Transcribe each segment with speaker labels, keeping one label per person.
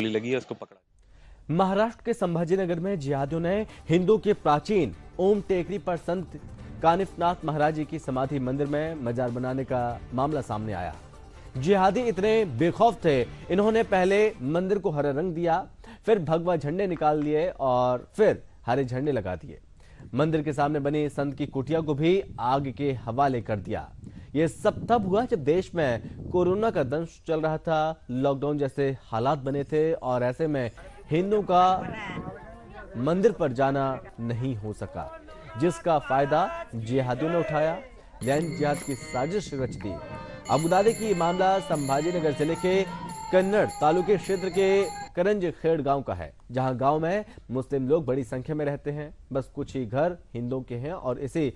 Speaker 1: गोली लगी है, उसको पकड़ा।
Speaker 2: महाराष्ट्र के संभाजीनगर में जिहादियों ने हिंदू के प्राचीन ओम टेकरी पर संत कानिफनाथ महाराज जी की समाधि मंदिर में मजार बनाने का मामला सामने आया। जिहादी इतने बेखौफ थे, इन्होंने पहले मंदिर को हरा रंग दिया, फिर भगवा झंडे निकाल लिए और फिर हरे झंडे लगा दिए। मंदिर के सामने बनी संत की कुटिया को भी आग के हवाले कर दिया। यह सब तब हुआ जब देश में कोरोना का दंश चल रहा था, लॉकडाउन जैसे हालात बने थे और ऐसे में हिंदुओं का मंदिर पर जाना नहीं हो सका, जिसका फायदा जिहादियों ने उठाया। लैंड जिहाद की साजिश रच दी। आपको बता दें कि ये मामला संभाजीनगर जिले के कन्नड़ तालुके क्षेत्र के करंज खेड़ गांव का है, जहां गांव में मुस्लिम लोग बड़ी संख्या में रहते हैं। बस कुछ ही घर हिंदुओं के हैं और इसी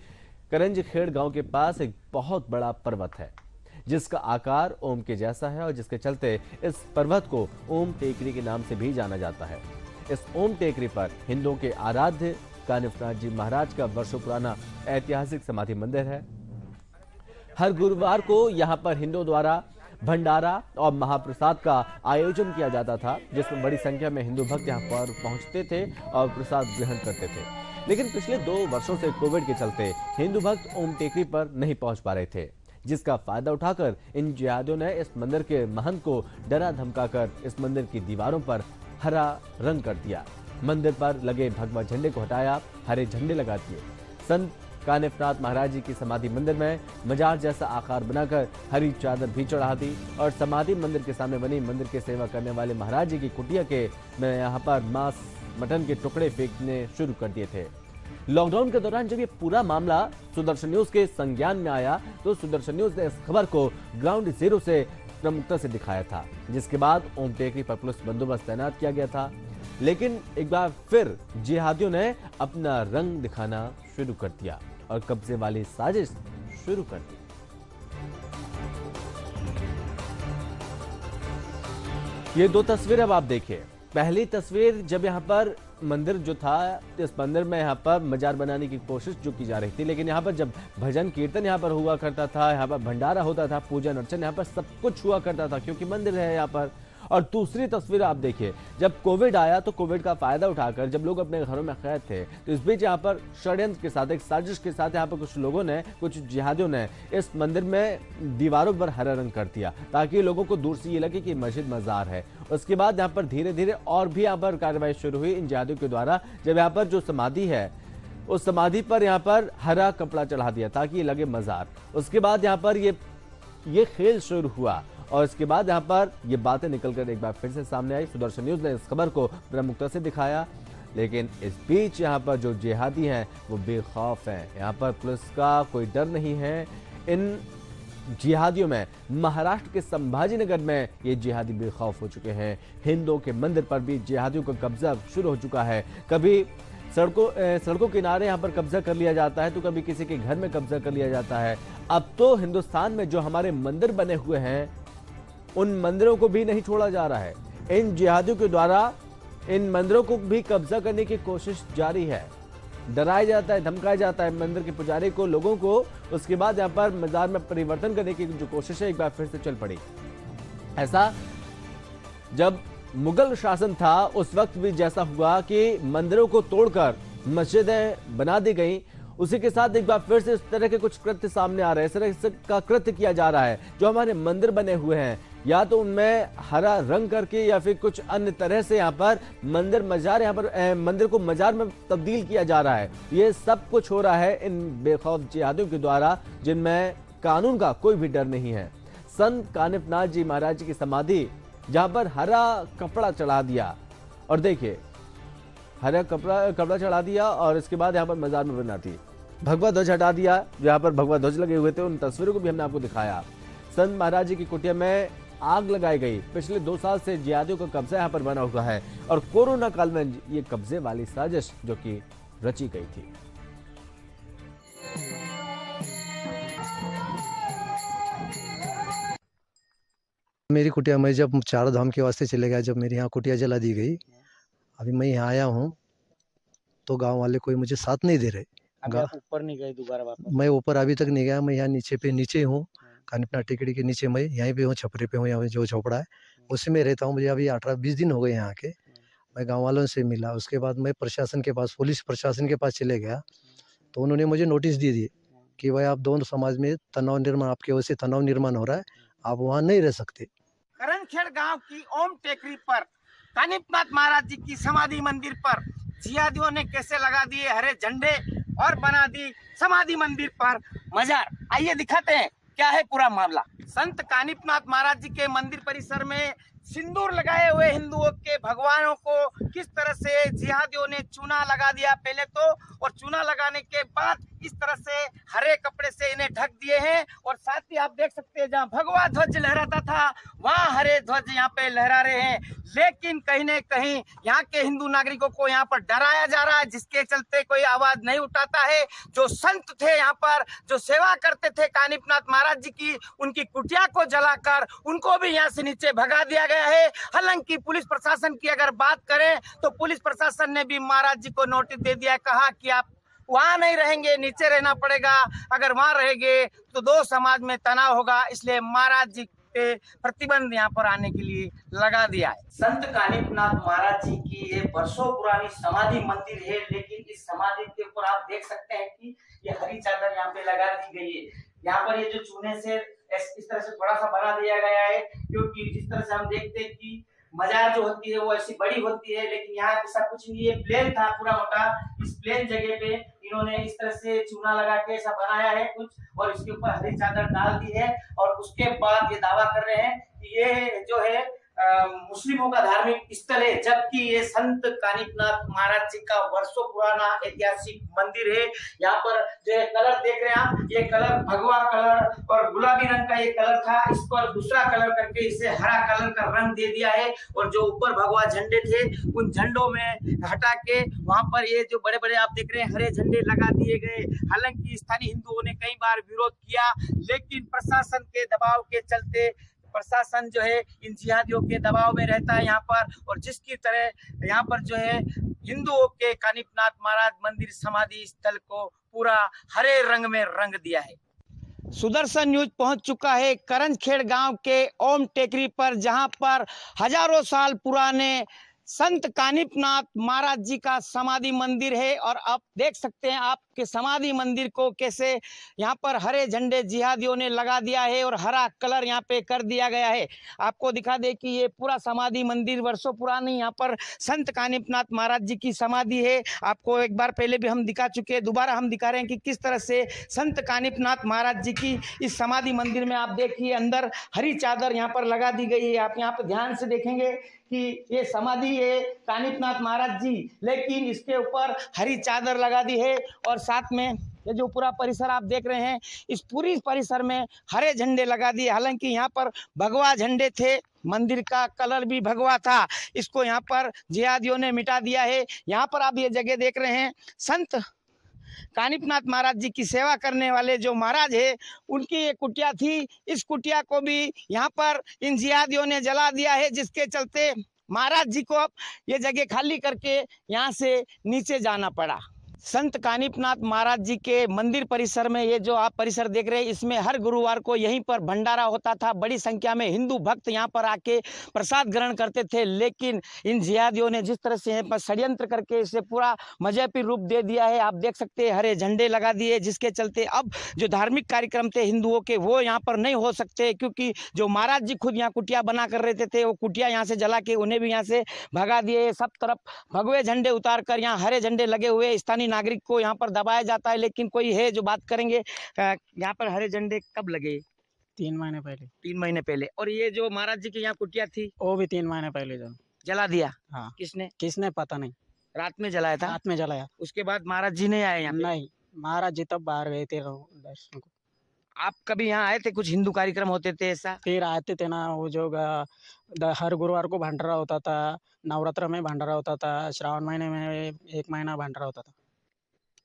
Speaker 2: करंज खेड़ गांव के पास एक बहुत बड़ा पर्वत है, जिसका आकार ओम के जैसा है और जिसके चलते इस पर्वत को ओम टेकरी के नाम से भी जाना जाता है। इस ओम टेकरी पर हिंदुओं के आराध्य कानिफनाथ जी महाराज का वर्षों पुराना ऐतिहासिक समाधि मंदिर है। हर गुरुवार को यहाँ पर हिंदुओं द्वारा भंडारा और महाप्रसाद का आयोजन किया जाता था, जिसमें बड़ी संख्या में हिंदू भक्त यहाँ पर पहुंचते थे और प्रसाद ग्रहण करते थे। लेकिन पिछले 2 वर्षों से कोविड के चलते हिंदू भक्त ओम टेकरी पर नहीं पहुंच पा रहे थे, जिसका फायदा उठाकर इन जिहादियों ने इस मंदिर के महंत को डरा धमकाकर इस मंदिर की दीवारों पर हरा रंग कर दिया। मंदिर पर लगे भगवा झंडे को हटाया, हरे झंडे लगा दिए। संत कानिफनाथ महाराज जी की समाधि मंदिर में मजार जैसा आकार बनाकर हरी चादर भी चढ़ा दी और समाधि मंदिर के सामने बनी मंदिर की सेवा करने वाले महाराज जी की कुटिया के में यहाँ पर मांस मटन के टुकड़े फेंकने शुरू कर दिए थे। लॉकडाउन के दौरान जब ये पूरा मामला सुदर्शन न्यूज के संज्ञान में आया तो सुदर्शन न्यूज ने इस खबर को ग्राउंड जीरो से प्रमुखता से दिखाया था, जिसके बाद ओम टेकरी पर पुलिस बंदोबस्त तैनात किया गया था। लेकिन एक बार फिर जिहादियों ने अपना रंग दिखाना शुरू कर दिया और कब्जे वाली साजिश शुरू कर दी। ये 2 तस्वीरें अब आप देखिए। पहली तस्वीर जब यहाँ पर मंदिर जो था, इस मंदिर में यहाँ पर मजार बनाने की कोशिश जो की जा रही थी, लेकिन यहाँ पर जब भजन कीर्तन यहाँ पर हुआ करता था, यहाँ पर भंडारा होता था, पूजन अर्चन यहाँ पर सब कुछ हुआ करता था, क्योंकि मंदिर है यहाँ पर। और दूसरी तस्वीर आप देखिए, जब कोविड आया तो कोविड का फायदा उठाकर जब लोग अपने घरों में कैद थे, तो इस बीच यहाँ पर षड्यंत्र के साथ, एक साजिश के साथ यहाँ पर कुछ लोगों ने, कुछ जिहादियों ने इस मंदिर में दीवारों पर हरा रंग कर दिया, ताकि लोगों को दूर से ये लगे कि मस्जिद मजार है। उसके बाद यहाँ पर धीरे धीरे और भी यहाँ पर कार्रवाई शुरू हुई इन जिहादियों के द्वारा। जब यहाँ पर जो समाधि है, उस समाधि पर यहाँ पर हरा कपड़ा चढ़ा दिया ताकि ये लगे मजार। उसके बाद यहाँ पर ये खेल शुरू हुआ और इसके बाद यहाँ पर ये बातें निकलकर एक बार फिर से सामने आई। सुदर्शन न्यूज ने इस खबर को प्रमुखता से दिखाया, लेकिन इस बीच यहाँ पर जो जिहादी हैं वो बेखौफ हैं। यहाँ पर पुलिस का कोई डर नहीं है। इन जिहादियों में महाराष्ट्र के संभाजीनगर में ये जिहादी बेखौफ हो चुके हैं। हिंदुओं के मंदिर पर भी जिहादियों का कब्जा शुरू हो चुका है। कभी सड़कों किनारे यहाँ पर कब्जा कर लिया जाता है, तो कभी किसी के घर में कब्जा कर लिया जाता है। अब तो हिंदुस्तान में जो हमारे मंदिर बने हुए हैं, उन मंदिरों को भी नहीं छोड़ा जा रहा है। इन जिहादियों के द्वारा इन मंदिरों को भी कब्जा करने की कोशिश जारी है। डराया जाता है, धमकाया जाता है मंदिर के पुजारी को, लोगों को। उसके बाद यहाँ पर मजार में परिवर्तन करने की जो कोशिश है एक बार फिर से चल पड़ी। ऐसा जब मुगल शासन था उस वक्त भी जैसा हुआ कि मंदिरों को तोड़कर मस्जिदें बना दी गई। उसी के साथ एक बार फिर से इस तरह के कुछ कृत्य सामने आ रहे हैं। इस तरह का कृत्य किया जा रहा है। जो हमारे मंदिर बने हुए हैं, या तो उनमें हरा रंग करके या फिर कुछ अन्य तरह से यहाँ पर मंदिर को मजार में तब्दील किया जा रहा है। ये सब कुछ हो रहा है इन बेखौफ जिहादियों के द्वारा, जिनमें कानून का कोई भी डर नहीं है। संत कानिफनाथ जी महाराज की समाधि जहां पर हरा कपड़ा चढ़ा दिया, और देखिए हरा कपड़ा चढ़ा दिया और इसके बाद यहाँ पर मजार में बना थी, भगवा ध्वज हटा दिया। जहाँ पर भगवा ध्वज लगे हुए थे उन तस्वीरों को भी हमने आपको दिखाया। संत महाराज जी की कुटिया में आग लगाई गई। पिछले 2 साल से जिहादियों का कब्जा यहाँ पर बना हुआ है और कोरोना काल में ये कब्जे वाली साजिश जो कि रची गई थी।
Speaker 3: मेरी कुटिया में जब 4 धाम के वास्ते चले गया, जब मेरी यहाँ कुटिया जला दी गई, अभी मैं यहाँ आया हूँ तो गांव वाले कोई मुझे साथ नहीं दे रहे।
Speaker 4: अभी आप ऊपर नहीं गए दोबारा वापस?
Speaker 3: मैं ऊपर अभी तक नहीं गया। मैं यहाँ नीचे हूँ, कानिफनाथ टेकरी के नीचे मैं यहीं पे हूँ, छपरे पे हूँ, यहाँ जो झोपड़ा है उसी में रहता हूँ। मुझे अभी 18-20 दिन हो गए यहाँ के। मैं गाँव वालों से मिला, उसके बाद मैं प्रशासन के पास, पुलिस प्रशासन के पास चले गया, तो उन्होंने मुझे नोटिस दे दिए कि भाई आप दोनों समाज में तनाव निर्माण, आपकी वजह से तनाव निर्माण हो रहा है, आप वहाँ नहीं रह सकते।
Speaker 1: करनखेड़ गांव की ओम टेकरी पर कानिपनाथ महाराज जी की समाधि मंदिर पर जिहादियों ने कैसे लगा दिए हरे झंडे और बना दी समाधि मंदिर पर मजार। आइए दिखाते हैं क्या है पूरा मामला। संत कानिपनाथ महाराज जी के मंदिर परिसर में सिंदूर लगाए हुए हिंदुओं के भगवानों को किस तरह से जिहादियों ने चूना लगा दिया पहले तो, और चूना लगाने के बाद इस तरह से हरे कपड़े से इन्हें ढक दिए हैं। और साथ ही आप देख सकते हैं जहां भगवा ध्वज लहराता था वहां हरे ध्वज यहाँ पे लहरा रहे हैं। लेकिन कहीं न कहीं यहाँ के हिंदू नागरिकों को यहाँ पर डराया जा रहा है, जिसके चलते कोई आवाज नहीं उठाता है। जो संत थे यहाँ पर, जो सेवा करते थे कानिपनाथ महाराज जी की, उनकी कुटिया को जलाकर उनको भी यहाँ से नीचे भगा दिया गया है। हालांकि पुलिस प्रशासन की अगर बात करें तो पुलिस प्रशासन ने भी महाराज जी को नोटिस दे दिया, कहा कि आप वहां नहीं रहेंगे, नीचे रहना पड़ेगा, अगर वहां रहेंगे तो दो समाज में तनाव होगा, इसलिए महाराज जी पे प्रतिबंध यहाँ पर आने के लिए लगा दिया है। संत कानिपनाथ महाराज जी की ये वर्षों पुरानी समाधि मंदिर है, लेकिन इस समाधि के ऊपर आप देख सकते हैं कि ये हरी चादर यहाँ पे लगा दी गई है। यहाँ पर ये जो चूने से इस तरह से थोड़ा सा बना दिया गया है, क्योंकि जिस तरह से हम देखते हैं कि मजार जो होती है वो ऐसी बड़ी होती है, लेकिन यहाँ ऐसा कुछ नहीं है, प्लेन था पूरा मोटा। इस प्लेन जगह पे इन्होंने इस तरह से चूना लगा के ऐसा बनाया है कुछ, और इसके ऊपर हरी चादर डाल दी है। और उसके बाद ये दावा कर रहे हैं कि ये जो है मुस्लिमों का धार्मिक स्थल है, जबकि ये संत कानिपनाथ महाराज जी का वर्षों पुराना ऐतिहासिक मंदिर है। यहाँ पर जो कलर देख रहे हैं आप, ये कलर भगवा कलर और गुलाबी रंग का ये कलर था, इस पर दूसरा कलर करके इसे हरा कलर का रंग दे दिया है। और जो ऊपर भगवा झंडे थे उन झंडों में हटा के वहां पर ये जो बड़े बड़े आप देख रहे हैं हरे झंडे लगा दिए गए। हालांकि स्थानीय हिंदुओं ने कई बार विरोध किया, लेकिन प्रशासन के दबाव के चलते, प्रशासन जो है इन जिहादियों के दबाव में रहता है यहाँ पर, और जिसकी तरह यहाँ पर जो है हिंदुओं के कानिपनाथ महाराज मंदिर समाधि स्थल को पूरा हरे रंग में रंग दिया है। सुदर्शन न्यूज पहुंच चुका है करनखेड़ गांव के ओम टेकरी पर, जहां पर हजारों साल पुराने संत कानिपनाथ महाराज जी का समाधि मंदिर है। और आप देख सकते हैं आपके समाधि मंदिर को कैसे यहाँ पर हरे झंडे जिहादियों ने लगा दिया है और हरा कलर यहाँ पे कर दिया गया है। आपको दिखा दे कि ये पूरा समाधि मंदिर वर्षों पुरानी यहाँ पर संत कानिपनाथ महाराज जी की समाधि है। आपको एक बार पहले भी हम दिखा चुके हैं, दोबारा हम दिखा रहे हैं कि किस तरह से संत कानिपनाथ महाराज जी की इस समाधि मंदिर में आप देखिए अंदर हरी चादर यहाँ पर लगा दी गई है। आप यहाँ पर ध्यान से देखेंगे कि ये समाधि है कानिपनाथ महाराज जी, लेकिन इसके ऊपर हरी चादर लगा दी है। और साथ में ये जो पूरा परिसर आप देख रहे हैं, इस पूरी परिसर में हरे झंडे लगा दिए। हालांकि यहाँ पर भगवा झंडे थे, मंदिर का कलर भी भगवा था, इसको यहाँ पर जिहादियों ने मिटा दिया है। यहाँ पर आप ये जगह देख रहे हैं, संत कानिपनाथ महाराज जी की सेवा करने वाले जो महाराज है उनकी एक कुटिया थी, इस कुटिया को भी यहाँ पर इन जिहादियों ने जला दिया है, जिसके चलते महाराज जी को अब ये जगह खाली करके यहाँ से नीचे जाना पड़ा। संत कानिपनाथ महाराज जी के मंदिर परिसर में ये जो आप परिसर देख रहे हैं, इसमें हर गुरुवार को यहीं पर भंडारा होता था। बड़ी संख्या में हिंदू भक्त यहाँ पर आके प्रसाद ग्रहण करते थे, लेकिन इन जिहादियों ने जिस तरह से यहाँ पर षड्यंत्र करके इसे पूरा मजहबी रूप दे दिया है। आप देख सकते हैं हरे झंडे लगा दिए, जिसके चलते अब जो धार्मिक कार्यक्रम थे हिंदुओं के वो यहाँ पर नहीं हो सकते, क्योंकि जो महाराज जी खुद यहाँ कुटिया बना कर रहते थे वो कुटिया यहाँ से जला के उन्हें भी यहाँ से भगा दिए। सब तरफ भगवे झंडे उतार कर यहाँ हरे झंडे लगे हुए, स्थानीय नागरिक को यहाँ पर दबाया जाता है। लेकिन कोई है जो बात करेंगे, यहाँ पर हरे झंडे कब लगे?
Speaker 4: 3 महीने पहले।
Speaker 1: 3 महीने पहले। और ये जो महाराज जी की यहाँ कुटिया थी
Speaker 4: वो भी 3 महीने पहले
Speaker 1: जला दिया।
Speaker 4: हाँ।
Speaker 1: किसने
Speaker 4: पता नहीं,
Speaker 1: रात में जलाया था?
Speaker 4: रात में जलाया।
Speaker 1: उसके बाद महाराज जी नहीं आए यहाँ पे?
Speaker 4: नहीं, महाराज जी तब बाहर गए थे दर्शन को।
Speaker 1: आप कभी यहाँ आए थे? कुछ हिंदू कार्यक्रम होते थे ऐसा?
Speaker 4: फिर आते थे ना, वो जो हर गुरुवार को भंडारा होता था, नवरात्र में भंडारा होता था, श्रावण महीने में 1 महीना भंडारा होता था।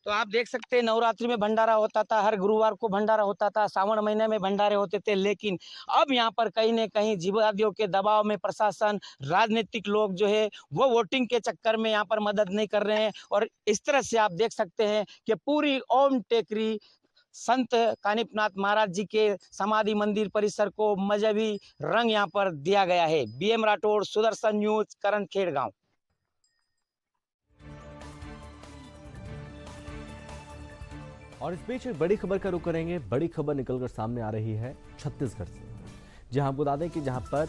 Speaker 1: तो आप देख सकते हैं नवरात्रि में भंडारा होता था, हर गुरुवार को भंडारा होता था, सावन महीने में भंडारे होते थे। लेकिन अब यहाँ पर कहीं न कहीं जिहादियों के दबाव में प्रशासन, राजनीतिक लोग जो है वो वोटिंग के चक्कर में यहाँ पर मदद नहीं कर रहे हैं। और इस तरह से आप देख सकते हैं कि पूरी ओम टेकरी संत कानिपनाथ महाराज जी के समाधि मंदिर परिसर को मजहबी रंग यहाँ पर दिया गया है। बीएम राठौड़, सुदर्शन न्यूज, करनखेड़ गांव।
Speaker 2: और इस बीच एक बड़ी खबर का रुख करेंगे। बड़ी खबर निकलकर सामने आ रही है छत्तीसगढ़ से, जहां आपको बता दें कि जहां पर